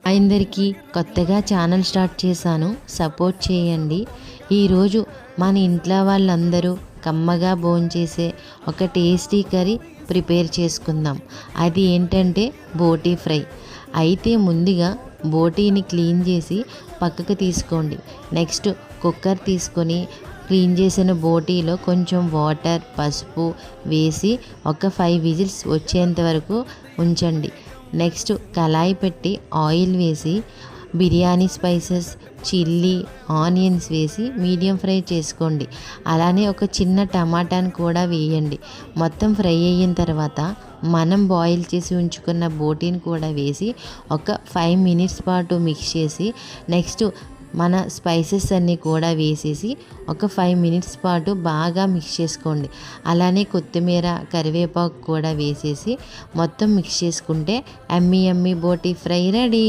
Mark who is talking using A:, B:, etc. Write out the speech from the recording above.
A: అందరికీ కొత్తగా channel start చేశాను, సపోర్ట్ చేయండి. ఈరోజు మన ఇంట్లో వాళ్ళందరూ కమ్మగా భోంచేసే ఒక టేస్టీ కర్రీ ప్రిపేర్ చేసుకుందాం. అది ఏంటంటే బోటీ ఫ్రై. అయితే ముందుగా బోటీని క్లీన్ చేసి పక్కకు తీసుకోండి. నెక్స్ట్ కుక్కర్ తీసుకొని క్లీన్ చేసిన బోటీలో కొంచెం వాటర్, పసుపు వేసి ఒక 5 విజిల్స్ వచ్చేంత వరకు ఉంచండి. నెక్స్ట్ కళాయి పెట్టి ఆయిల్ వేసి బిర్యానీ స్పైసెస్, చిల్లీ, ఆనియన్స్ వేసి మీడియం ఫ్రై చేసుకోండి. అలానే ఒక చిన్న టమాటాను కూడా వేయండి. మొత్తం ఫ్రై అయిన తర్వాత మనం బాయిల్ చేసి ఉంచుకున్న బోటీని కూడా వేసి ఒక 5 మినిట్స్ పాటు మిక్స్ చేసి నెక్స్ట్ మన స్పైసెస్ అన్నీ కూడా వేసేసి ఒక 5 మినిట్స్ పాటు బాగా మిక్స్ చేసుకోండి. అలానే కొత్తిమీర, కరివేపాకు కూడా వేసేసి మొత్తం మిక్స్ చేసుకుంటే యమ్మీ యమ్మీ బోటీ ఫ్రై రెడీ.